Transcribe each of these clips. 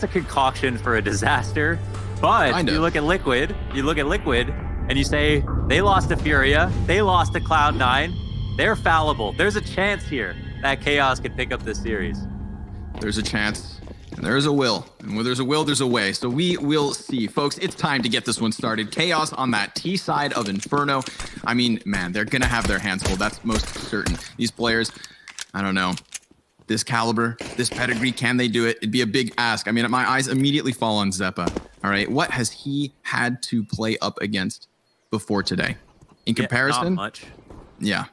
a concoction for a disaster. But you look at Liquid, and you say, they lost to Furia, they lost to Cloud9, they're fallible. There's a chance here that Chaos could pick up this series. There's a chance, and there's a will. And where there's a will, there's a way. So we will see. Folks, it's time to get this one started. Chaos on that T side of Inferno. I mean, man, they're going to have their hands full. That's most certain. These players, I don't know. This caliber, this pedigree, can they do it? It'd be a big ask. I mean, my eyes immediately fall on Xeppaa. All right, what has he had to play up against before today? In comparison? Not much. Yeah.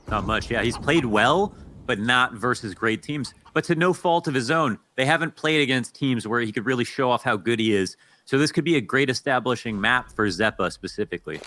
Not much, yeah. He's played well, but not versus great teams. But to no fault of his own, they haven't played against teams where he could really show off how good he is. So this could be a great establishing map for Xeppaa specifically.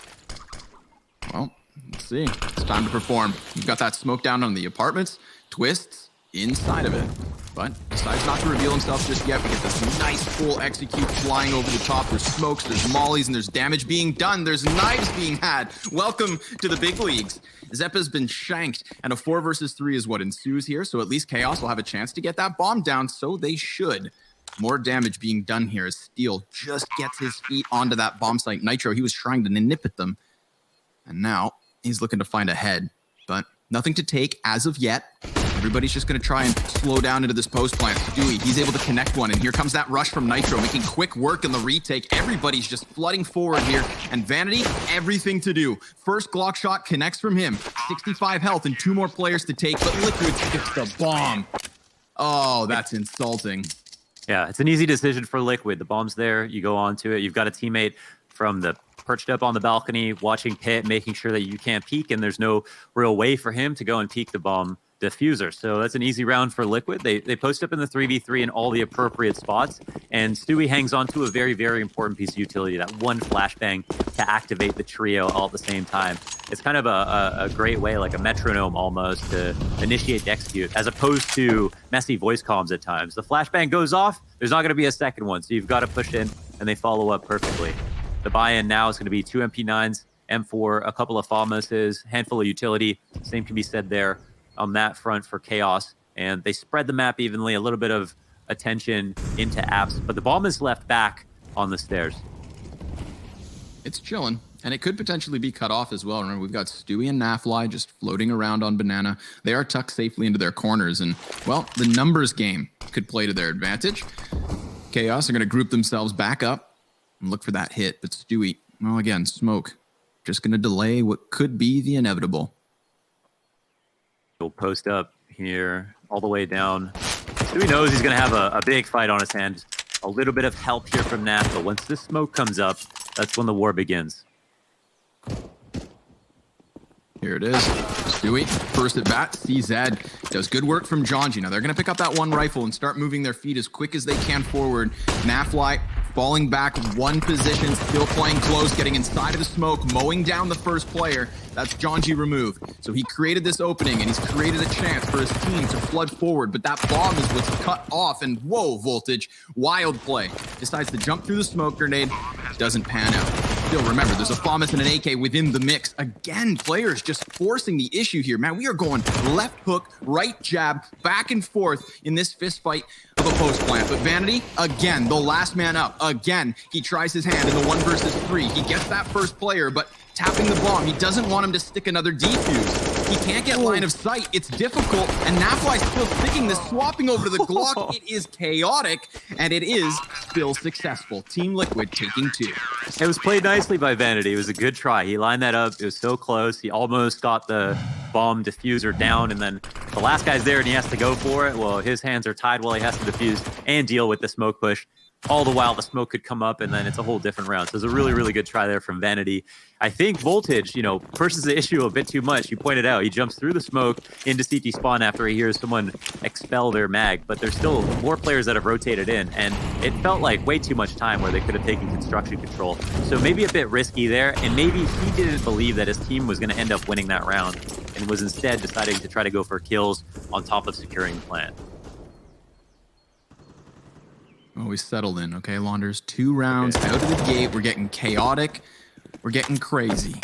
Well, let's see. It's time to perform. You've got that smoke down on the apartments. Twists inside of it, but decides not to reveal himself just yet. We get this nice full execute flying over the top. There's smokes, there's mollies, and there's damage being done. There's knives being had. Welcome to the big leagues. Xeppaa's been shanked, and a 4 versus 3 is what ensues here, so at least Chaos will have a chance to get that bomb down, so they should. More damage being done here as Steel just gets his feet onto that bomb site. Nitro, he was trying to nip at them, and now he's looking to find a head, but nothing to take as of yet. Everybody's just going to try and slow down into this post plant. Dewey, he's able to connect one, and here comes that rush from Nitro, making quick work in the retake. Everybody's just flooding forward here, and Vanity, everything to do. First Glock shot connects from him. 65 health and 2 more players to take, but Liquid gets the bomb. Oh, that's insulting. Yeah, it's an easy decision for Liquid. The bomb's there, you go on to it. You've got a teammate from the perched up on the balcony, watching pit, making sure that you can't peek, and there's no real way for him to go and peek the bomb diffuser. So that's an easy round for Liquid. They post up in the 3v3 in all the appropriate spots, and Stewie hangs on to a very, very important piece of utility, that one flashbang to activate the trio all at the same time. It's kind of a great way, like a metronome almost, to initiate the execute, as opposed to messy voice comms at times. The flashbang goes off, there's not going to be a second one, so you've got to push in, and they follow up perfectly. The buy-in now is going to be 2 MP9s, M4, a couple of Famouses, handful of utility. Same can be said there on that front for Chaos, and they spread the map evenly, a little bit of attention into apps, but the bomb is left back on the stairs. It's chilling, and it could potentially be cut off as well. Remember, we've got Stewie and Nafly just floating around on Banana. They are tucked safely into their corners, and, well, the numbers game could play to their advantage. Chaos are going to group themselves back up and look for that hit, but Stewie, well, again, smoke, just going to delay what could be the inevitable. He'll post up here all the way down. Stewie knows he's going to have a big fight on his hands. A little bit of help here from Naf, but once this smoke comes up, that's when the war begins. Here it is. Stewie, first at bat. CZ does good work from Jonji. Now they're going to pick up that one rifle and start moving their feet as quick as they can forward. Nafly falling back one position, still playing close, getting inside of the smoke, mowing down the first player. That's Jonji removed. So he created this opening, and he's created a chance for his team to flood forward, but that bomb is what's cut off, and whoa, Voltage, wild play. Decides to jump through the smoke grenade, doesn't pan out. Still, remember, there's a FAMAS and an AK within the mix. Again, players just forcing the issue here. Man, we are going left hook, right jab, back and forth in this fist fight of a post plant. But Vanity, again, the last man up. Again, he tries his hand in the 1 versus 3. He gets that first player, but tapping the bomb, he doesn't want him to stick another defuse. He can't get line of sight. It's difficult, and Nafly's still sticking this, swapping over to the Glock. It is chaotic, and it is still successful. Team Liquid taking 2. It was played nicely by Vanity. It was a good try. He lined that up. It was so close. He almost got the bomb diffuser down, and then the last guy's there, and he has to go for it. Well, his hands are tied while he has to defuse and deal with the smoke push. All the while, the smoke could come up, and then it's a whole different round. So it was a really, really good try there from Vanity. I think Voltage, pushes the issue a bit too much. You pointed out, he jumps through the smoke into CT spawn after he hears someone expel their mag, but there's still more players that have rotated in, and it felt like way too much time where they could have taken construction control. So maybe a bit risky there, and maybe he didn't believe that his team was going to end up winning that round, and was instead deciding to try to go for kills on top of securing the plant. Oh, we settled in, okay, Launders? 2 rounds out of the gate. We're getting chaotic. We're getting crazy.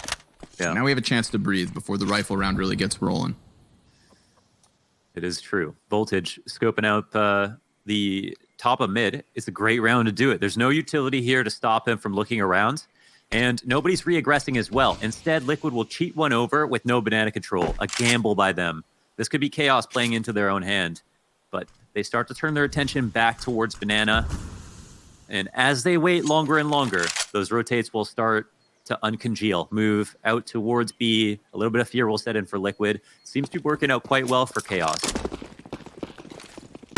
Yeah. Now we have a chance to breathe before the rifle round really gets rolling. It is true. Voltage scoping out the top of mid, it's a great round to do it. There's no utility here to stop him from looking around, and nobody's re-aggressing as well. Instead, Liquid will cheat one over with no banana control, a gamble by them. This could be Chaos playing into their own hand, but they start to turn their attention back towards banana, and as they wait longer and longer, those rotates will start to uncongeal, move out towards B. A little bit of fear will set in for Liquid. Seems to be working out quite well for Chaos.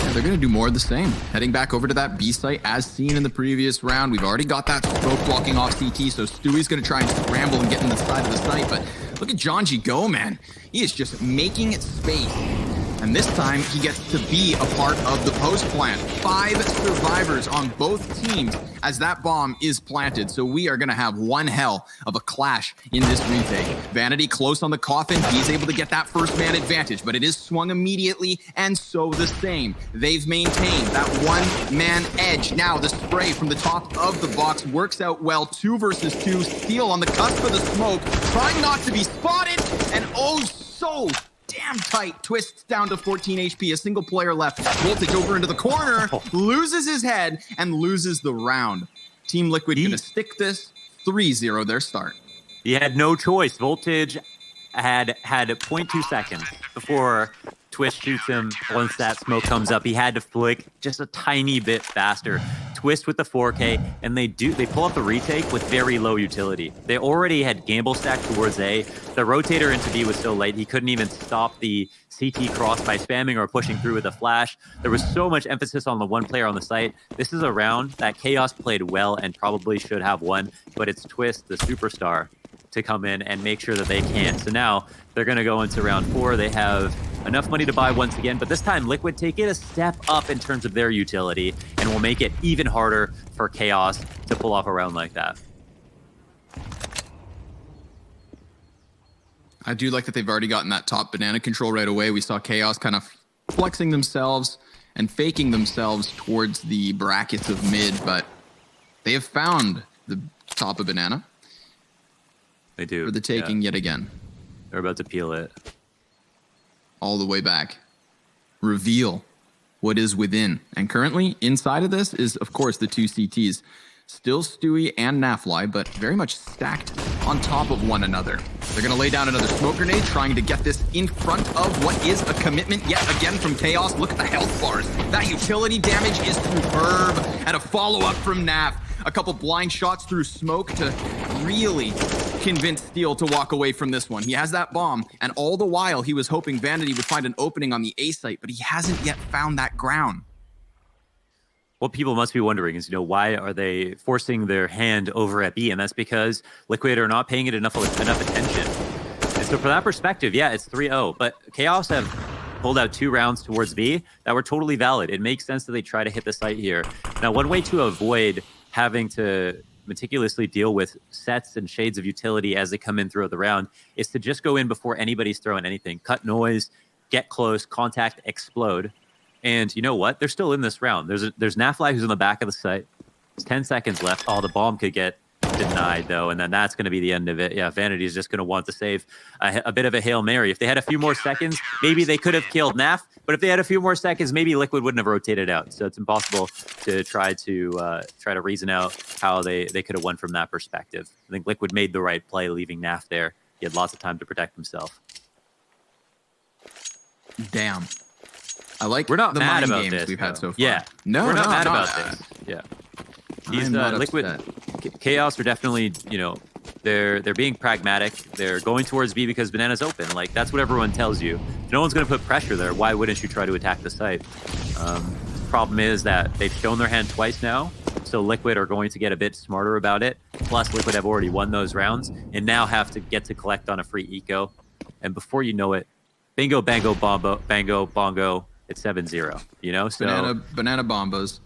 Yeah, they're going to do more of the same. Heading back over to that B site as seen in the previous round. We've already got that smoke blocking off CT, so Stewie's going to try and scramble and get in the side of the site, but look at Jonji go, man. He is just making space. And this time, he gets to be a part of the post plant. 5 survivors on both teams as that bomb is planted. So we are going to have one hell of a clash in this retake. Vanity close on the coffin. He's able to get that first man advantage, but it is swung immediately, and so the same. They've maintained that one-man edge. Now the spray from the top of the box works out well. 2 versus 2. Steel on the cusp of the smoke, trying not to be spotted, and oh so damn tight. Twists down to 14 HP. A single player left. Voltage over into the corner. Loses his head and loses the round. Team Liquid gonna stick this 3-0 their start. He had no choice. Voltage had 0.2 seconds before Twist shoots him. Once that smoke comes up, he had to flick just a tiny bit faster. Twist with the 4K, and they pull up the retake with very low utility. They already had gamble stacked towards A. The rotator into B was so late, he couldn't even stop the CT cross by spamming or pushing through with a flash. There was so much emphasis on the one player on the site. This is a round that Chaos played well and probably should have won, but it's Twist, the superstar, to come in and make sure that they can. So now they're going to go into round 4. They have enough money to buy once again, but this time Liquid take it a step up in terms of their utility and will make it even harder for Chaos to pull off a round like that. I do like that they've already gotten that top banana control right away. We saw Chaos kind of flexing themselves and faking themselves towards the brackets of mid, but they have found the top of banana. They do. For the taking yet again. They're about to peel it. All the way back. Reveal what is within. And currently, inside of this is, of course, the 2 CTs. Still Stewie and Nafly, but very much stacked on top of one another. They're going to lay down another smoke grenade, trying to get this in front of what is a commitment yet again from Chaos. Look at the health bars. That utility damage is superb. And a follow-up from Naf. A couple blind shots through smoke to really convince Steel to walk away from this one. He has that bomb, and all the while he was hoping Vanity would find an opening on the A site, but he hasn't yet found that ground. What people must be wondering is, why are they forcing their hand over at B? And that's because Liquid are not paying it enough attention. And so from that perspective, yeah, it's 3-0. But Chaos have pulled out 2 rounds towards B that were totally valid. It makes sense that they try to hit the site here. Now, one way to avoid having to meticulously deal with sets and shades of utility as they come in throughout the round is to just go in before anybody's throwing anything. Cut noise, get close, contact, explode. And you know what? They're still in this round. There's Nafly who's in the back of the site. There's 10 seconds left. Oh, the bomb could get denied, though, and then that's going to be the end of it. Yeah, Vanity is just going to want to save a bit of a Hail Mary. If they had a few more seconds, maybe they could have killed Naf, but if they had a few more seconds, maybe Liquid wouldn't have rotated out. So it's impossible to try to reason out how they could have won from that perspective. I think Liquid made the right play leaving Naf there. He had lots of time to protect himself. Damn. I like we're not the mad mind about games this, we've had though. so far. Yeah, no, we're not mad about that. this. Yeah, he's not Liquid. upset. Chaos are definitely, they're being pragmatic. They're going towards B because banana's open. Like, that's what everyone tells you. If no one's going to put pressure there, why wouldn't you try to attack the site? Problem is that they've shown their hand twice now, so Liquid are going to get a bit smarter about it. Plus, Liquid have already won those rounds and now have to get to collect on a free eco. And before you know it, bingo, bango, bombo, bango, bongo, it's 7-0, So Banana bombas.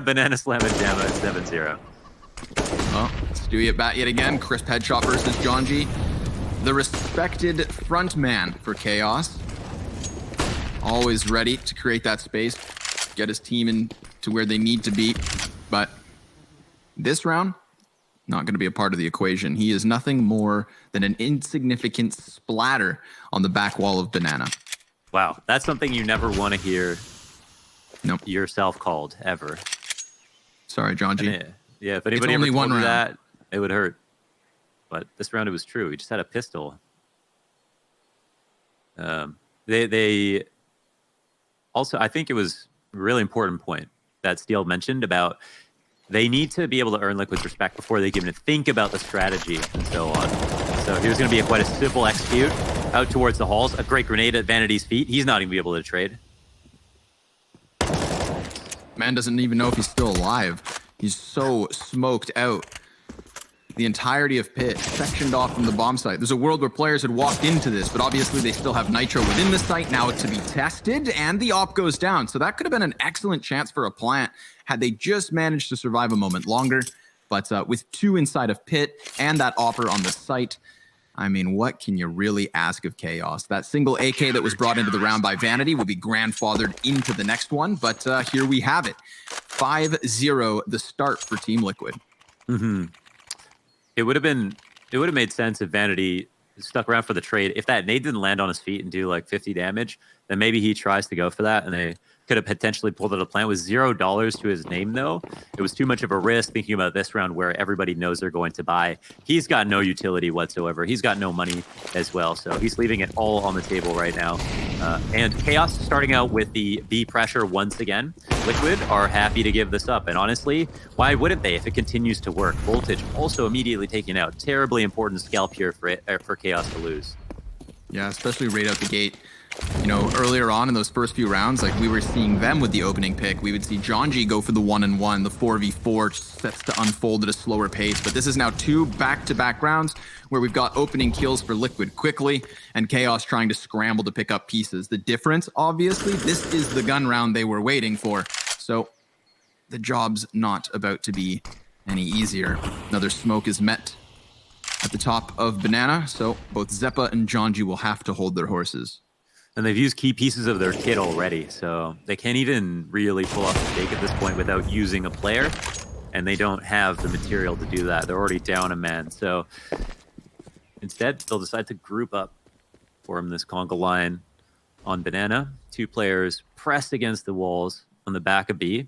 Banana slamma jamma, it's 7-0. Well, Stewie at bat yet again. Crisp headshot versus Jonji. The respected front man for Chaos. Always ready to create that space, get his team in to where they need to be. But this round, not going to be a part of the equation. He is nothing more than an insignificant splatter on the back wall of Banana. Wow, that's something you never want to hear Nope. yourself called ever. Sorry, John G. Yeah, if anybody ever only told one you round. that, it would hurt. But this round it was true. He just had a pistol. They also, I think it was a really important point that Steele mentioned about they need to be able to earn Liquid's respect before they can even think about the strategy and so on. So here's going to be quite a simple execute out towards the halls. A great grenade at Vanity's feet. He's not even be able to trade. Man doesn't even know if he's still alive. He's so smoked out. The entirety of pit sectioned off from the bomb site. There's a world where players had walked into this, but obviously they still have nitro within the site now to be tested, and the op goes down. So that could have been an excellent chance for a plant had they just managed to survive a moment longer. But with 2 inside of pit and that opper on the site, I mean, what can you really ask of Chaos? That single AK that was brought into the round by Vanity will be grandfathered into the next one, but here we have it. 5-0 the start for Team Liquid. Mm-hmm. It would have made sense if Vanity stuck around for the trade. If that nade didn't land on his feet and do like 50 damage, then maybe he tries to go for that, and they could have potentially pulled out a plant with $0 to his name, though. It was too much of a risk thinking about this round where everybody knows they're going to buy. He's got no utility whatsoever. He's got no money as well, so he's leaving it all on the table right now. And Chaos starting out with the B pressure once again. Liquid are happy to give this up, and honestly, why wouldn't they if it continues to work? Voltage also immediately taken out. Terribly important scalp here for Chaos to lose. Yeah, especially right out the gate. You know, earlier on in those first few rounds, like we were seeing them with the opening pick. We would see John G go for the 1-and-1. The 4v4 sets to unfold at a slower pace. But this is now 2 back-to-back rounds where we've got opening kills for Liquid quickly and Chaos trying to scramble to pick up pieces. The difference, obviously, this is the gun round they were waiting for. So the job's not about to be any easier. Another smoke is met at the top of Banana. So both Zeppa and John G will have to hold their horses. And they've used key pieces of their kit already, so they can't even really pull off a stake at this point without using a player, and they don't have the material to do that. They're already down a man, so instead, they'll decide to group up, form this conga line on Banana. 2 players pressed against the walls on the back of B.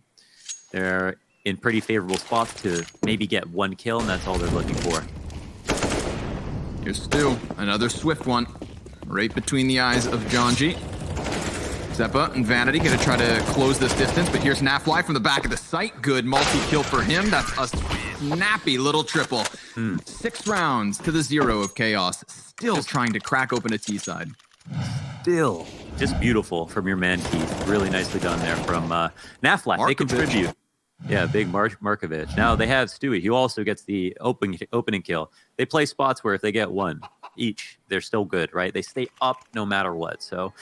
They're in pretty favorable spots to maybe get 1 kill, and that's all they're looking for. Here's Stu, another swift one. Right between the eyes of John G. Zeppa and Vanity gonna try to close this distance, but here's Nafly from the back of the site. Good multi-kill for him. That's a snappy little triple. 6 rounds to the 0 of Chaos. Still trying to crack open a T-side. Still just beautiful from your man, Keith. Really nicely done there from Nafly. They contribute. Yeah, big Markovic. Now they have Stewie, who also gets the opening kill. They play spots where if they get 1 each, they're still good, right? They stay up no matter what. So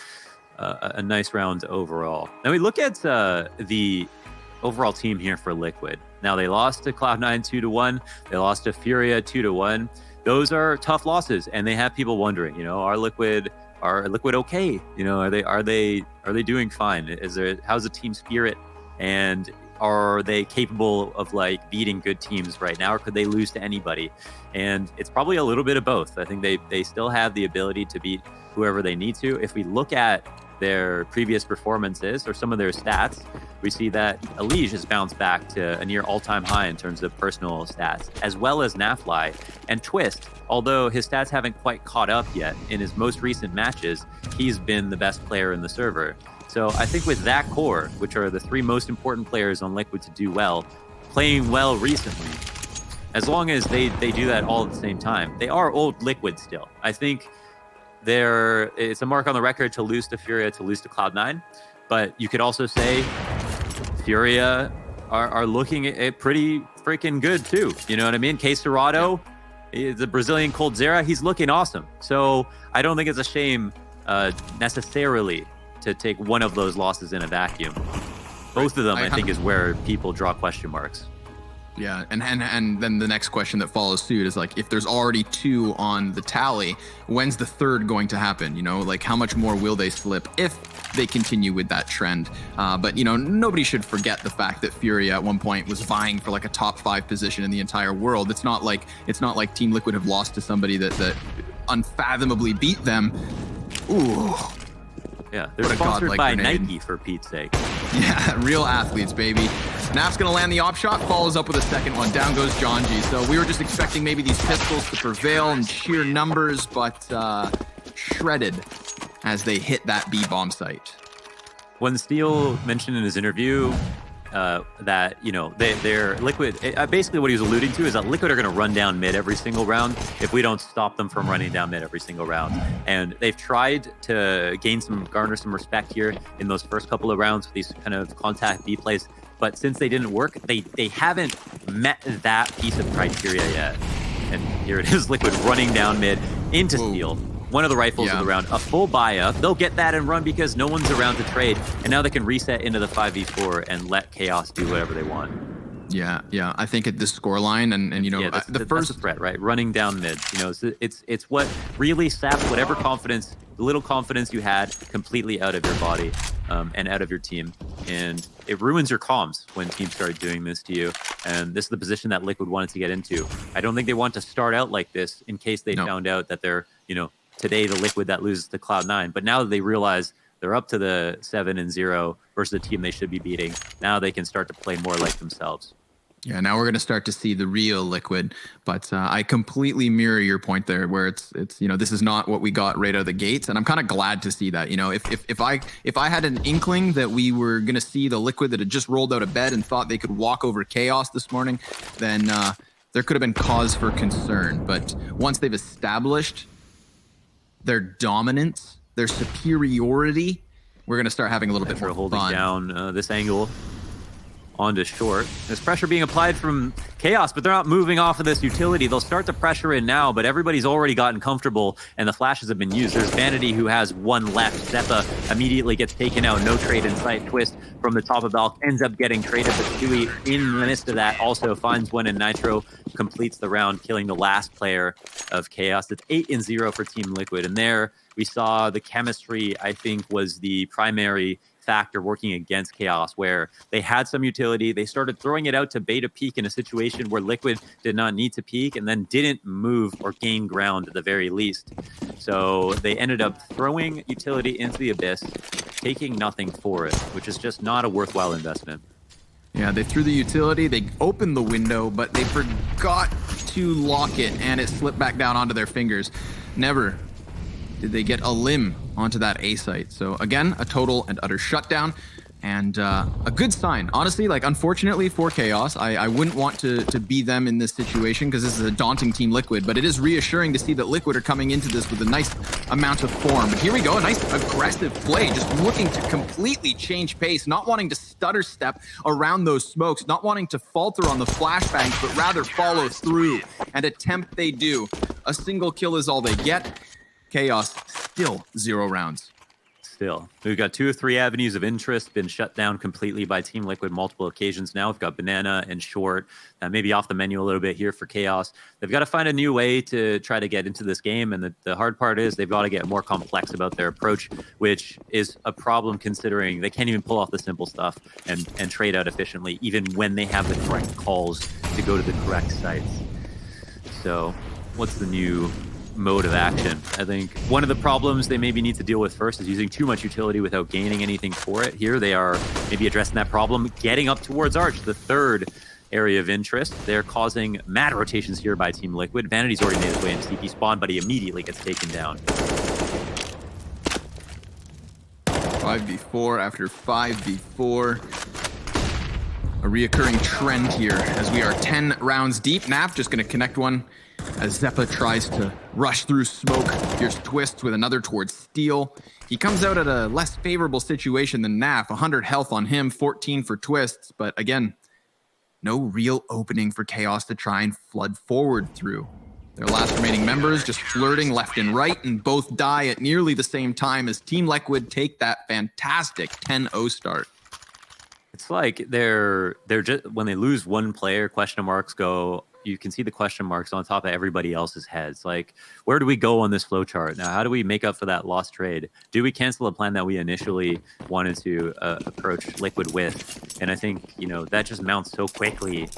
a nice round overall. Now we look at the overall team here for Liquid. Now they lost to Cloud9 2-1. They lost to Furia 2-1. Those are tough losses, and they have people wondering, you know, are Liquid okay? You know, are they doing fine? How's the team spirit, and are they capable of like beating good teams right now, or could they lose to anybody? And it's probably a little bit of both. I think they still have the ability to beat whoever they need to. If we look at their previous performances or some of their stats, we see that Elige has bounced back to a near all-time high in terms of personal stats, as well as Nafly and Twist. Although his stats haven't quite caught up yet, in his most recent matches, he's been the best player in the server. So I think with that core, which are the 3 most important players on Liquid to do well, playing well recently, as long as they do that all at the same time, they are old Liquid still. I think it's a mark on the record to lose to Furia, to lose to Cloud9, but you could also say Furia are looking at pretty freaking good too. You know what I mean? Case Dorado, the Brazilian Coldzera, he's looking awesome. So I don't think it's a shame necessarily to take one of those losses in a vacuum. Both of them, I think, is where people draw question marks. Yeah, and then the next question that follows suit is like, if there's already 2 on the tally, when's the 3rd going to happen? You know, like how much more will they slip if they continue with that trend? But you know, nobody should forget the fact that Furia at one point was vying for like a top 5 position in the entire world. It's not like Team Liquid have lost to somebody that unfathomably beat them. Ooh. Yeah, they're sponsored by Nike, for Pete's sake. Yeah, real athletes, baby. Naf's gonna land the op shot, follows up with a second one. Down goes Jonji. So we were just expecting maybe these pistols to prevail in sheer numbers, but shredded as they hit that B bomb site. When Steele mentioned in his interview that, you know, they're Liquid, basically what he was alluding to is that Liquid are going to run down mid every single round if we don't stop them from running down mid every single round. And they've tried to garner some respect here in those first couple of rounds with these kind of contact B plays. But since they didn't work, they haven't met that piece of criteria yet. And here it is, Liquid running down mid into Steele. One of the rifles of the round, a full buy-up. They'll get that and run because no one's around to trade. And now they can reset into the 5v4 and let Chaos do whatever they want. Yeah. I think at this scoreline, and you know, that's the first threat, right? Running down mid. You know, it's what really saps whatever confidence, the little confidence you had, completely out of your body and out of your team. And it ruins your comms when teams start doing this to you. And this is the position that Liquid wanted to get into. I don't think they want to start out like this in case they found out that they're, you know, today the Liquid that loses to Cloud9. But now that they realize they're up to the 7-0 versus a team they should be beating, now they can start to play more like themselves. Yeah, now we're going to start to see the real Liquid, but I completely mirror your point there, where it's you know, this is not what we got right out of the gates, and I'm kind of glad to see that. You know, if I had an inkling that we were going to see the Liquid that had just rolled out of bed and thought they could walk over Chaos this morning, then there could have been cause for concern. But once they've established their dominance, their superiority, we're going to start having a little bit more holding fun. Down this angle onto short. There's pressure being applied from Chaos, but they're not moving off of this utility. They'll start to pressure in now, but everybody's already gotten comfortable and the flashes have been used. There's Vanity who has one left. Zeppa immediately gets taken out. No trade in sight. Twist from the top of Valk ends up getting traded, but Stewie in the midst of that also finds one, and Nitro completes the round, killing the last player of Chaos. It's 8-0 for Team Liquid, and there we saw the chemistry, I think, was the primary factor working against Chaos, where they had some utility. They started throwing it out to beta peak in a situation where Liquid did not need to peak and then didn't move or gain ground at the very least. So they ended up throwing utility into the abyss, taking nothing for it, which is just not a worthwhile investment. Yeah, they threw the utility, they opened the window, but they forgot to lock it, and it slipped back down onto their fingers. Never did they get a limb onto that A site. So again, a total and utter shutdown, and a good sign. Honestly, like, unfortunately for Chaos, I wouldn't want to be them in this situation because this is a daunting Team Liquid, but it is reassuring to see that Liquid are coming into this with a nice amount of form. Here we go, a nice aggressive play, just looking to completely change pace, not wanting to stutter step around those smokes, not wanting to falter on the flashbangs, but rather follow through and attempt they do. A single kill is all they get. Chaos still 0 rounds. Still, we've got 2 of 3 avenues of interest been shut down completely by Team Liquid multiple occasions now. We've got Banana and Short, maybe off the menu a little bit here for Chaos. They've got to find a new way to try to get into this game, and the hard part is they've got to get more complex about their approach, which is a problem considering they can't even pull off the simple stuff and trade out efficiently, even when they have the correct calls to go to the correct sites. So what's the new mode of action? I think one of the problems they maybe need to deal with first is using too much utility without gaining anything for it. Here they are maybe addressing that problem, getting up towards Arch, the third area of interest. They're causing mad rotations here by Team Liquid. Vanity's already made his way into CP spawn, but he immediately gets taken down. 5v4 after 5v4. A reoccurring trend here as we are 10 rounds deep. Naf just going to connect one as Zeppa tries to rush through smoke. Here's Twist with another towards Steel. He comes out at a less favorable situation than Naf. 100 health on him, 14 for Twists. But again, no real opening for Chaos to try and flood forward through. Their last remaining members just flirting left and right, and both die at nearly the same time as Team Liquid take that fantastic 10-0 start. It's like they're just, when they lose one player, question marks go. You can see the question marks on top of everybody else's heads. Like, where do we go on this flowchart? Now, how do we make up for that lost trade? Do we cancel a plan that we initially wanted to approach Liquid with? And I think, you know, that just mounts so quickly.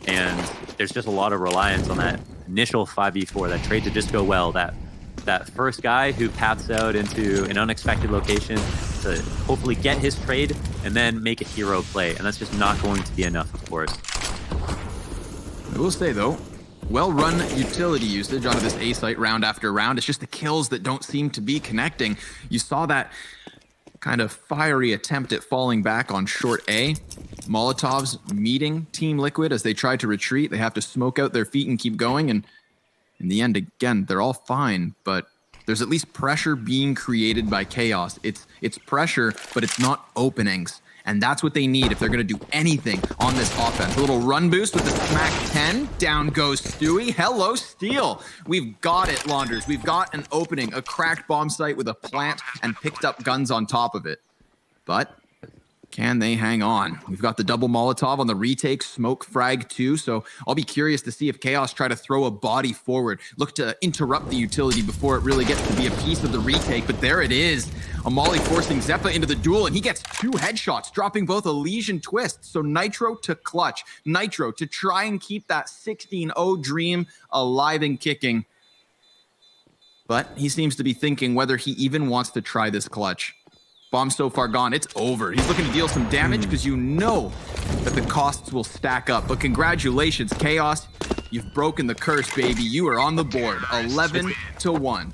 And there's just a lot of reliance on that initial 5v4, that trade to just go well. That first guy who paths out into an unexpected location to hopefully get his trade and then make a hero play. And that's just not going to be enough, of course. I will say, though, well-run utility usage onto this A site round after round. It's just the kills that don't seem to be connecting. You saw that kind of fiery attempt at falling back on short A. Molotovs meeting Team Liquid as they try to retreat. They have to smoke out their feet and keep going. And in the end, again, they're all fine, but there's at least pressure being created by Chaos. It's pressure, but it's not openings. And that's what they need if they're going to do anything on this offense. A little run boost with the smack 10. Down goes Stewie. Hello, Steel. We've got it, Launders. We've got an opening, a cracked bomb site with a plant and picked up guns on top of it. But can they hang on? We've got the double Molotov on the retake, smoke frag too, so I'll be curious to see if Chaos try to throw a body forward, look to interrupt the utility before it really gets to be a piece of the retake, but there it is. A molly forcing Zeppa into the duel, and he gets 2 headshots, dropping both a Liege and Twist, so Nitro to clutch. Nitro to try and keep that 16-0 dream alive and kicking. But he seems to be thinking whether he even wants to try this clutch. Bomb so far gone, it's over. He's looking to deal some damage because you know that the costs will stack up. But congratulations, Chaos. You've broken the curse, baby. You are on the board, 11-1.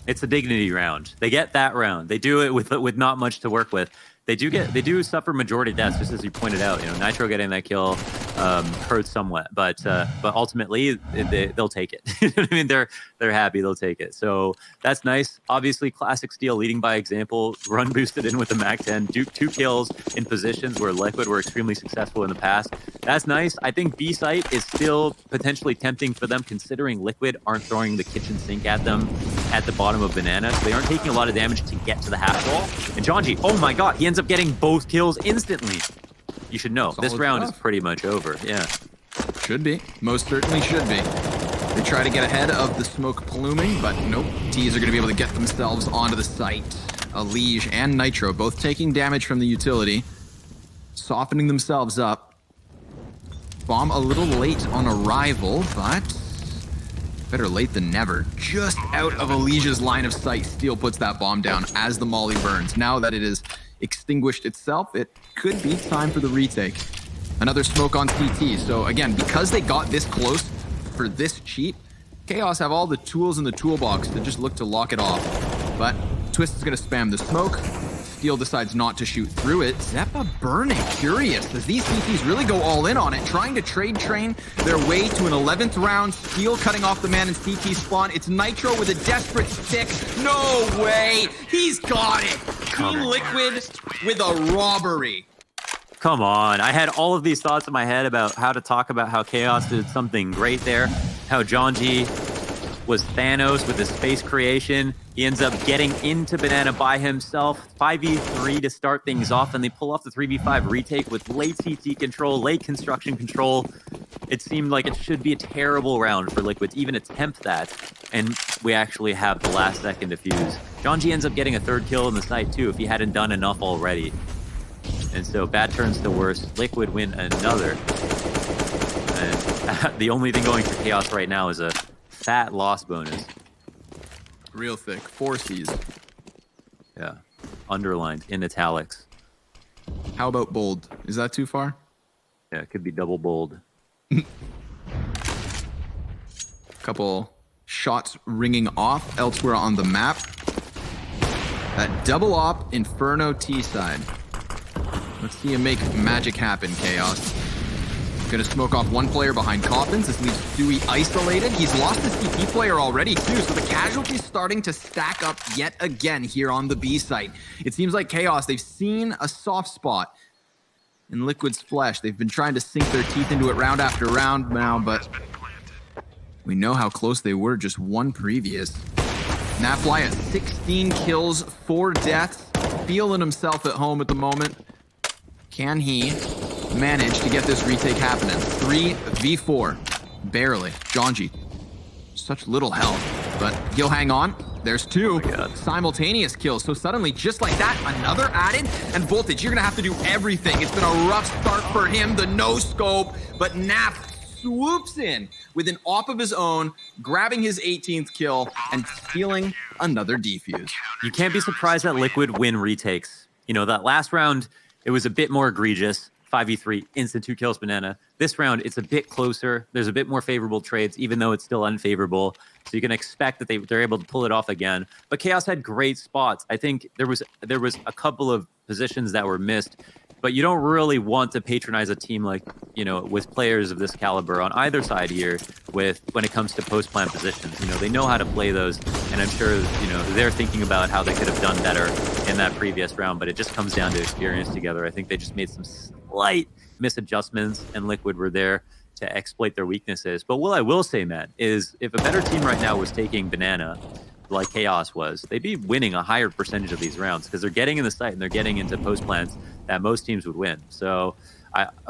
It's a dignity round. They get that round. They do it with not much to work with. They do suffer majority deaths, just as you pointed out. You know, Nitro getting that kill hurts somewhat, but ultimately they'll take it. I mean, they're happy. They'll take it. So that's nice. Obviously, classic Steel leading by example. Run boosted in with the Mac 10. 2 kills in positions where Liquid were extremely successful in the past. That's nice. I think B site is still potentially tempting for them, considering Liquid aren't throwing the kitchen sink at them at the bottom of Banana. So they aren't taking a lot of damage to get to the half wall. And Jonji, oh my god, he ends up getting both kills instantly. You should know, this round is pretty much over. Yeah. Should be. Most certainly should be. They try to get ahead of the smoke pluming, but nope. T's are going to be able to get themselves onto the site. A Liege and Nitro both taking damage from the utility, softening themselves up. Bomb a little late on arrival, but better late than never. Just out of Alicia's line of sight, Steel puts that bomb down as the molly burns. Now that it is extinguished itself, it could be time for the retake. Another smoke on CT. So again, because they got this close for this cheap, Chaos have all the tools in the toolbox to just look to lock it off. But Twist is going to spam the smoke. Steel decides not to shoot through it. Zeppa burning, curious. Does these CTs really go all in on it, trying to trade train their way to an 11th round? Steel cutting off the man in CT spawn. It's Nitro with a desperate stick. No way! He's got it! Team Liquid with a robbery. Come on. I had all of these thoughts in my head about how to talk about how Chaos did something great there, how Jonji was Thanos with his space creation. He ends up getting into Banana by himself. 5v3 to start things off, and they pull off the 3v5 retake with late CT control, late construction control. It seemed like it should be a terrible round for Liquid to even attempt that, and we actually have the last second defuse. Jonji ends up getting a 3rd kill in the site too if he hadn't done enough already. And so bad turns to worse. Liquid win another. And the only thing going for Chaos right now is a fat loss bonus. Real thick. 4 C's. Yeah. Underlined in italics. How about bold? Is that too far? Yeah, it could be double bold. Couple shots ringing off elsewhere on the map. That double op Inferno T side. Let's see you make magic happen, Chaos. Gonna smoke off one player behind Coffins. This leaves Stewie isolated. He's lost his CT player already too, so the casualties starting to stack up yet again here on the B site. It seems like Chaos, they've seen a soft spot in Liquid's flesh. They've been trying to sink their teeth into it round after round now, but we know how close they were just one previous. Nafly at 16 kills, 4 deaths, feeling himself at home at the moment. Can he manage to get this retake happening? 3v4. Barely. Jonji. Such little health, but he'll hang on. There's 2 simultaneous kills. So suddenly, just like that, another added. And Voltage, you're going to have to do everything. It's been a rough start for him. The no-scope, but Naf swoops in with an op of his own, grabbing his 18th kill and stealing another defuse. You can't be surprised that Liquid win retakes. You know, that last round, it was a bit more egregious. 5v3, instant 2 kills banana. This round, it's a bit closer. There's a bit more favorable trades, even though it's still unfavorable. So you can expect that they're able to pull it off again. But Chaos had great spots. I think there was a couple of positions that were missed, but you don't really want to patronize a team like, with players of this caliber on either side here when it comes to post-plant positions. They know how to play those, and I'm sure, they're thinking about how they could have done better in that previous round, but it just comes down to experience together. I think they just made some slight misadjustments, and Liquid were there to exploit their weaknesses. But what I will say, man, is if a better team right now was taking banana, like Chaos was, they'd be winning a higher percentage of these rounds because they're getting in the site and they're getting into post plants that most teams would win. So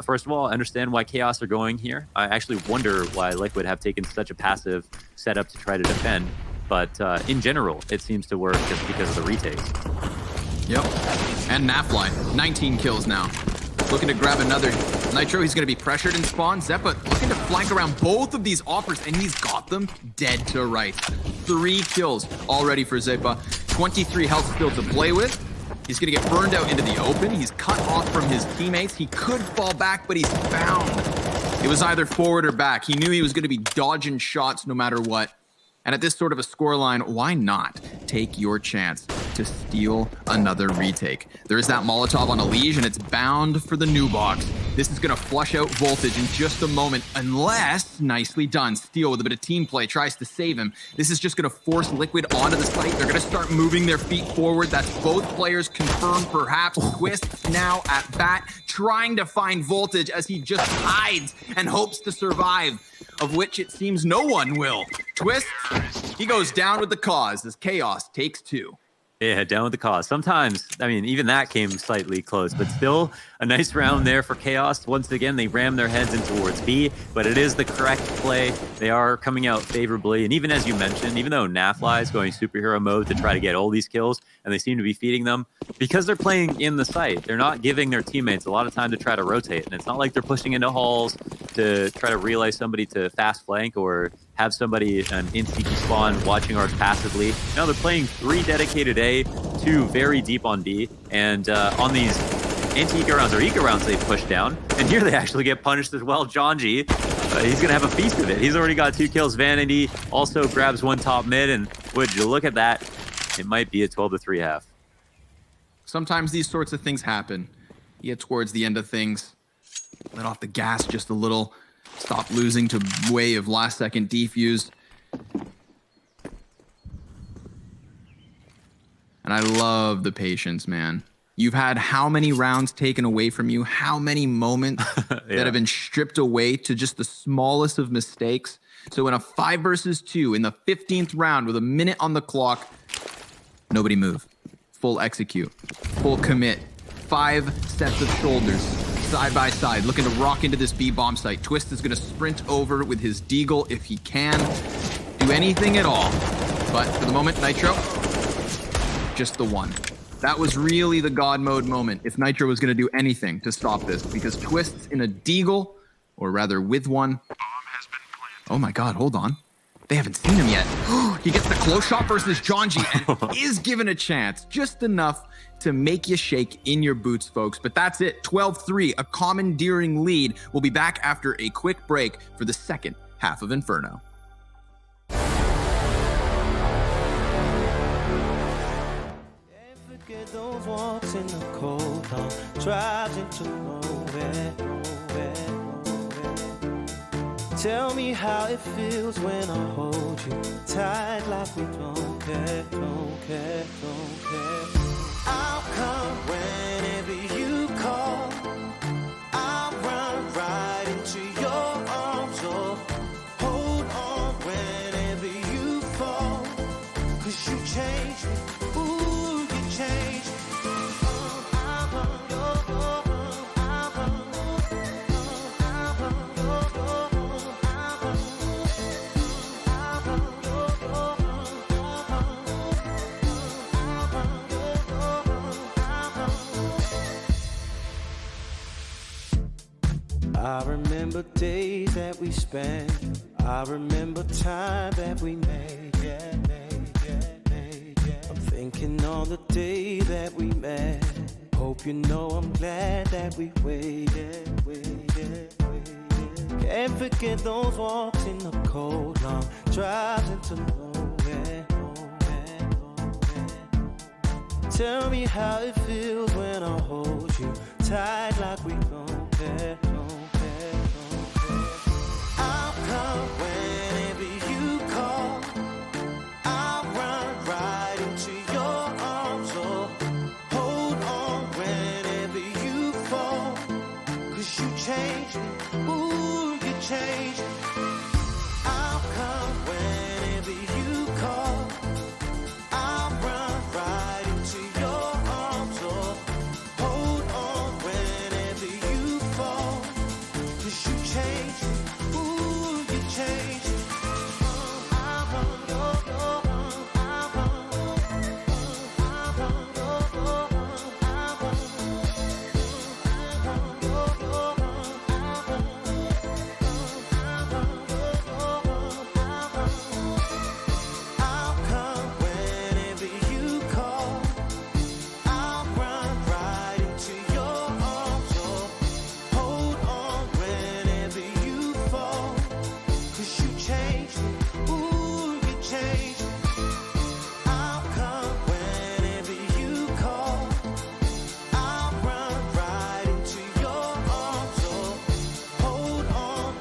first of all, I understand why Chaos are going here. I actually wonder why Liquid have taken such a passive setup to try to defend. But in general, it seems to work just because of the retakes. Yep. And Nafly, 19 kills now. Looking to grab another Nitro. He's going to be pressured in spawn. Zeppa looking to flank around both of these offers, and he's got them dead to rights. 3 kills already for Zeppa. 23 health still to play with. He's going to get burned out into the open. He's cut off from his teammates. He could fall back, but he's found. It was either forward or back. He knew he was going to be dodging shots no matter what. And at this sort of a scoreline, why not take your chance to steal another retake? There is that Molotov on a Liege, and it's bound for the new box. This is going to flush out Voltage in just a moment, unless, nicely done, Steel with a bit of team play tries to save him. This is just going to force Liquid onto the site. They're going to start moving their feet forward. That's both players confirmed, perhaps. Twist now at bat, trying to find Voltage as he just hides and hopes to survive, of which it seems no one will. Twist, he goes down with the cause as Chaos takes 2. Yeah, down with the cause. Sometimes, even that came slightly close, but still a nice round there for Chaos. Once again, they ram their heads in towards B, but it is the correct play. They are coming out favorably. And even as you mentioned, even though Nafly is going superhero mode to try to get all these kills, and they seem to be feeding them, because they're playing in the site, they're not giving their teammates a lot of time to try to rotate. And it's not like they're pushing into halls to try to relay somebody to fast flank or have somebody in CT spawn watching ours passively. No, they're playing 3 dedicated A, 2 very deep on B, and on these anti-eco rounds or eco rounds they push down, and here they actually get punished as well. Jonji, he's gonna have a feast of it. He's already got 2 kills. Vanity also grabs 1 top mid, and would you look at that, it might be a 12-3 half. Sometimes these sorts of things happen. You get towards the end of things, let off the gas just a little, stop losing to way of last second defuse. And I love the patience, man. You've had how many rounds taken away from you? How many moments that have been stripped away to just the smallest of mistakes? So in a 5 versus 2, in the 15th round with a minute on the clock, nobody move. Full execute. Full commit. 5 sets of shoulders, side by side, looking to rock into this B bomb site. Twist is going to sprint over with his Deagle if he can. Do anything at all. But for the moment, Nitro, just the 1. That was really the God mode moment if Nitro was going to do anything to stop this, because Twist's in a Deagle, or rather with one. Oh my God, hold on. They haven't seen him yet. He gets the close shot versus Jonji and is given a chance, just enough to make you shake in your boots, folks. But that's it, 12-3, a commandeering lead. We'll be back after a quick break for the second half of Inferno. Those walks in the cold dawn, driving to nowhere. Tell me how it feels when I hold you tight like we don't care. I'll come whenever you call. I'll run right into your arms, or hold on whenever you fall. 'Cause you changed me, ooh, you changed me. I remember days that we spent. I remember time that we made. I'm thinking on the day that we met. Hope you know I'm glad that we waited. Can't forget those walks in the cold, long drives into nowhere. Tell me how it feels when I hold you tight like we don't care. I'll come whenever you call. I'll run right into your arms. Oh, hold on whenever you fall. 'Cause you changed me. Ooh, you changed me. I'll come whenever you call. I'll run right into your arms. Oh, hold on whenever you fall. 'Cause you changed me. Ooh, you changed me. I'll run your arms. I'll run your arms. I'll run your I'll come whenever you call. I'll run right into your arms. Oh, hold on whenever you fall. 'Cause you changed me. Ooh, you changed me. I'll come whenever you call. I'll run right into your arms. Oh, hold on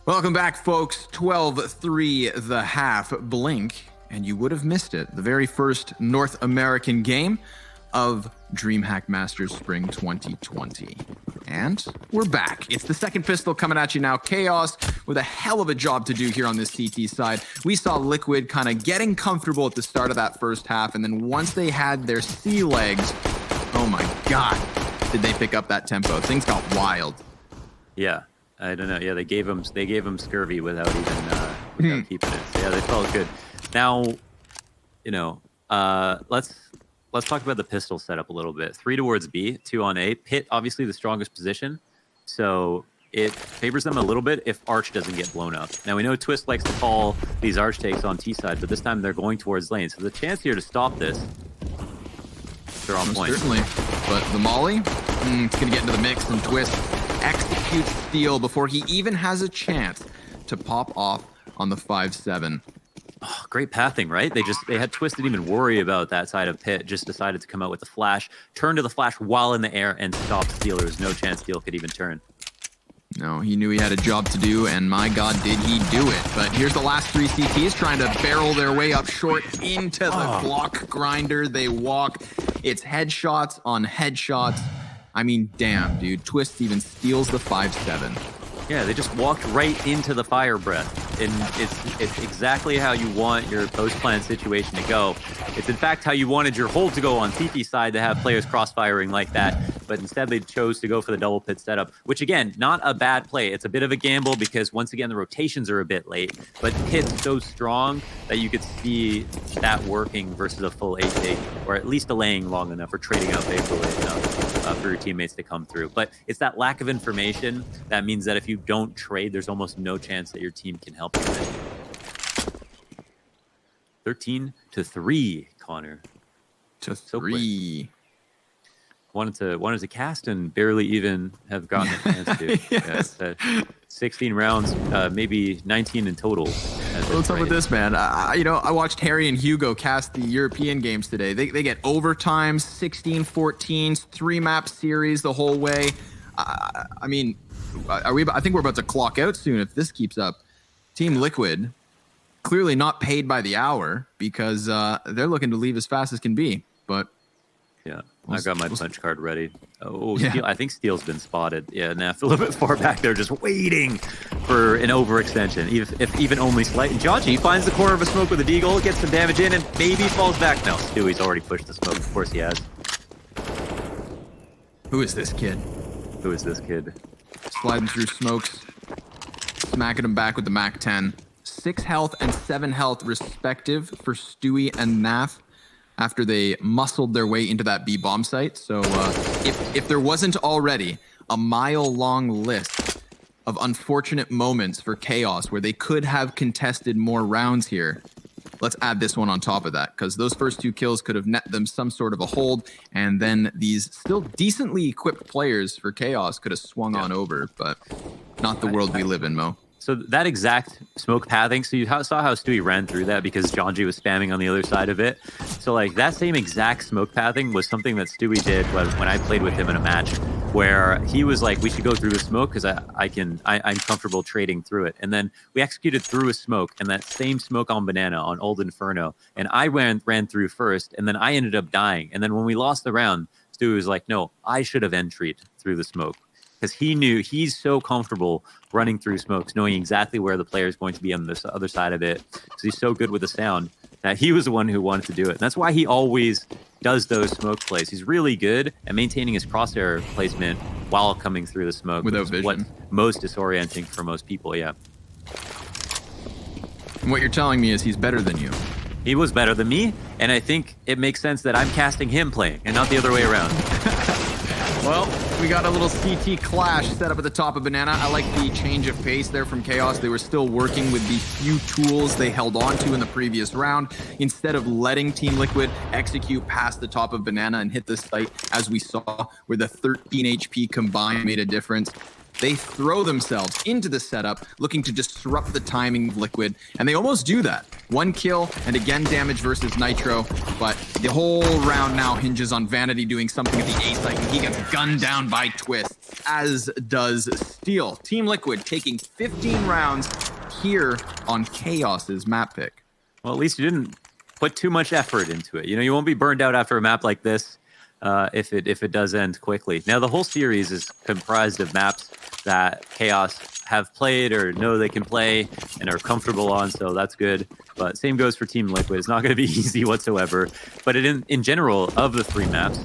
Welcome back, folks. 12-3 the half. Blink, and you would have missed it. The very first North American game of DreamHack Masters Spring 2020. And we're back. It's the second pistol coming at you now. Chaos with a hell of a job to do here on this CT side. We saw Liquid kind of getting comfortable at the start of that first half, and then once they had their sea legs, oh my God, did they pick up that tempo. Things got wild. Yeah, I don't know. Yeah, they gave him scurvy without even without keeping it. So, yeah, they felt good. Now, let's talk about the pistol setup a little bit. 3 towards B, 2 on A. Pit, obviously the strongest position, so it favors them a little bit if Arch doesn't get blown up. Now, we know Twist likes to call these Arch takes on T side, but this time they're going towards lane. So the chance here to stop this, they're on point. Certainly, but the Molly, it's going to get into the mix, and Twist executes steal before he even has a chance to pop off on the 5-7. Oh, great pathing, right? They had Twist didn't even worry about that side of Pit, just decided to come out with the flash, turn to the flash while in the air, and stop Steel. There was no chance Steel could even turn. No, he knew he had a job to do, and my God, did he do it. But here's the last 3 CTs trying to barrel their way up short into the block grinder. They walk. It's headshots on headshots. I mean, damn, dude. Twist even steals the 5-7. Yeah, they just walked right into the fire breath. And it's exactly how you want your post-plan situation to go. It's in fact how you wanted your hold to go on CT side, to have players cross-firing like that. But instead they chose to go for the double pit setup, which again, not a bad play. It's a bit of a gamble because once again, the rotations are a bit late, but Pit's so strong that you could see that working versus a full 8-take, or at least delaying long enough or trading out favorably enough for your teammates to come through. But it's that lack of information that means that if you don't trade, there's almost no chance that your team can help you win. 13-3, Connor. To So 3. Wanted to cast and barely even have gotten a chance to. Yes. 16 rounds, maybe 19 in total. What's up with this, man? I watched Harry and Hugo cast the European games today. They get overtimes, 16-14s, 3-map series the whole way. I mean, I think we're about to clock out soon if this keeps up. Team Liquid, clearly not paid by the hour because they're looking to leave as fast as can be. But yeah, I got my punch card ready. Oh, Yeah. Steel, I think Steel's been spotted. Yeah, Naf a little bit far back there, just waiting for an overextension, if even only slight. And Joji finds the corner of a smoke with a deagle, gets some damage in, and maybe falls back. No, Stewie's already pushed the smoke. Of course he has. who is this kid? Who is this kid? Sliding through smokes, smacking him back with the Mac 10. 6 health and 7 health respective for Stewie and Naf after they muscled their way into that B bomb site. So if there wasn't already a mile-long list of unfortunate moments for Chaos where they could have contested more rounds here. Let's add this one on top of that, because those first 2 kills could have net them some sort of a hold, and then these still decently equipped players for Chaos could have swung on over, but not the world we live in, Mo. So that exact smoke pathing, so you saw how Stewie ran through that because Jonji was spamming on the other side of it. So like that same exact smoke pathing was something that Stewie did when I played with him in a match, where he was like, we should go through the smoke because I'm comfortable trading through it. And then we executed through a smoke, and that same smoke on Banana on Old Inferno. And I ran through first, and then I ended up dying. And then when we lost the round, Stewie was like, no, I should have entried through the smoke. Because he knew he's so comfortable running through smokes, knowing exactly where the player is going to be on this other side of it. Because he's so good with the sound that he was the one who wanted to do it. And that's why he always does those smoke plays. He's really good at maintaining his crosshair placement while coming through the smoke. Without vision. What's most disorienting for most people, yeah. And what you're telling me is he's better than you. He was better than me, and I think it makes sense that I'm casting him playing and not the other way around. Well, we got a little CT clash set up at the top of Banana. I like the change of pace there from Chaos. They were still working with the few tools they held on to in the previous round. Instead of letting Team Liquid execute past the top of Banana and hit the site, as we saw, where the 13 HP combined made a difference, they throw themselves into the setup, looking to disrupt the timing of Liquid, and they almost do that. 1 kill, and again damage versus Nitro, but the whole round now hinges on Vanity doing something at the A site, and he gets gunned down by Twist, as does Steel. Team Liquid taking 15 rounds here on Chaos's map pick. Well, at least you didn't put too much effort into it. You know, you won't be burned out after a map like this if it does end quickly. Now, the whole series is comprised of maps that Chaos have played or know they can play and are comfortable on, so that's good. But same goes for Team Liquid. It's not going to be easy whatsoever. But in general, of the 3 maps,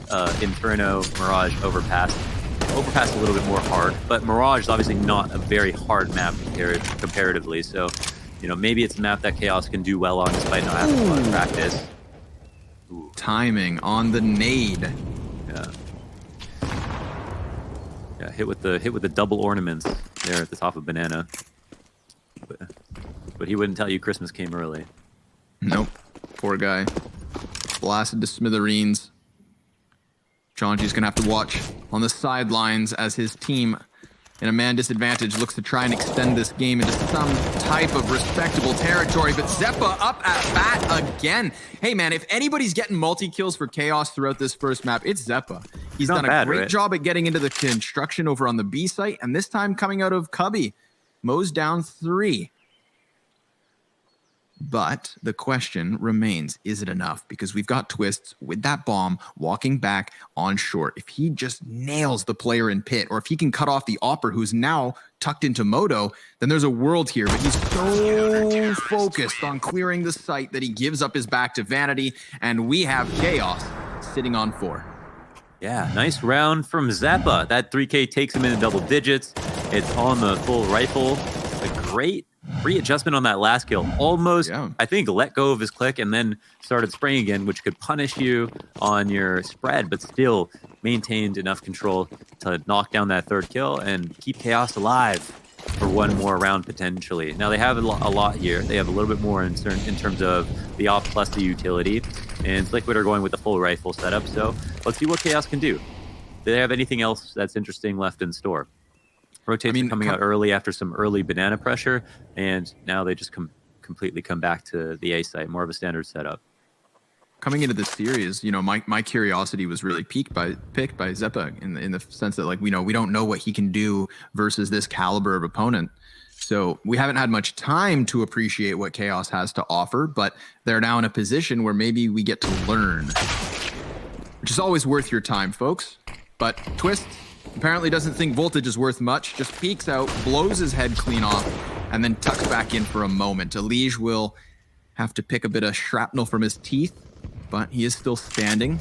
Inferno, Mirage, Overpass a little bit more hard. But Mirage is obviously not a very hard map comparatively. So, you know, maybe it's a map that Chaos can do well on despite not having a lot of practice. Ooh. Timing on the nade. Yeah, hit with the double ornaments there at the top of Banana. But he wouldn't tell you Christmas came early. Nope. Poor guy. Blasted to smithereens. Jonji's gonna have to watch on the sidelines as his team, in a man disadvantage, looks to try and extend this game into some type of respectable territory. But Zeppa up at bat again. Hey man, if anybody's getting multi-kills for Chaos throughout this first map, it's Zeppa. He's done a great job at getting into the construction over on the B site, and this time coming out of Cubby. Mows down 3. But the question remains, is it enough? Because we've got Twists with that bomb walking back on short. If he just nails the player in pit, or if he can cut off the Opper who's now tucked into Moto, then there's a world here. But he's so focused on clearing the site that he gives up his back to Vanity, and we have Chaos sitting on 4. Yeah, nice round from Zappa. That 3K takes him into double digits. It's on the full rifle. A great readjustment on that last kill. Almost, I think, let go of his click and then started spraying again, which could punish you on your spread, but still maintained enough control to knock down that 3rd kill and keep Chaos alive for 1 more round potentially. Now, they have a lot here. They have a little bit more in terms of the op plus the utility, and Liquid are going with the full rifle setup, so let's see what Chaos can do. Do they have anything else that's interesting left in store? Rotates are coming out early after some early Banana pressure, and now they just completely come back to the A site, more of a standard setup. Coming into this series, you know, my curiosity was really piqued by Zeppa in the sense that, like, we don't know what he can do versus this caliber of opponent. So we haven't had much time to appreciate what Chaos has to offer, but they're now in a position where maybe we get to learn, which is always worth your time, folks. But Twist apparently doesn't think voltage is worth much, just peeks out, blows his head clean off, and then tucks back in for a moment. Elige will have to pick a bit of shrapnel from his teeth, but he is still standing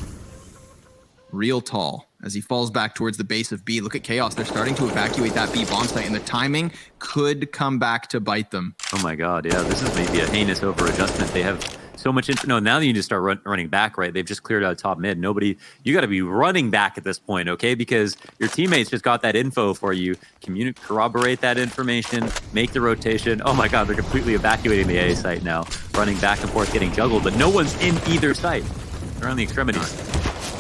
real tall as he falls back towards the base of B. Look at Chaos. They're starting to evacuate that B bomb site, and the timing could come back to bite them. Oh my god, yeah, this is maybe a heinous over-adjustment. They have so much no, now that you need to start running back, right? They've just cleared out top mid. You got to be running back at this point, okay? Because your teammates just got that info for you. Corroborate that information, make the rotation. Oh my God, they're completely evacuating the A site now, running back and forth, getting juggled, but no one's in either site. They're on the extremities.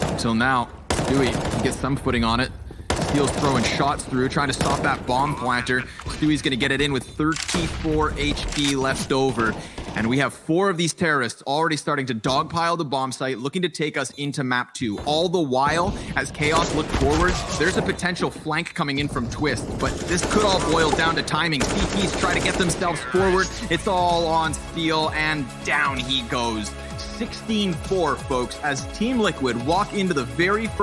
Until now, Stewie gets some footing on it. Steele's throwing shots through, trying to stop that bomb planter. Stewie's going to get it in with 34 HP left over. And we have 4 of these terrorists already starting to dogpile the bomb site, looking to take us into map 2. All the while, as Chaos look forward, there's a potential flank coming in from Twist, but this could all boil down to timing. CTs try to get themselves forward. It's all on Steele, and down he goes. 16-4, folks, as Team Liquid walk into the very first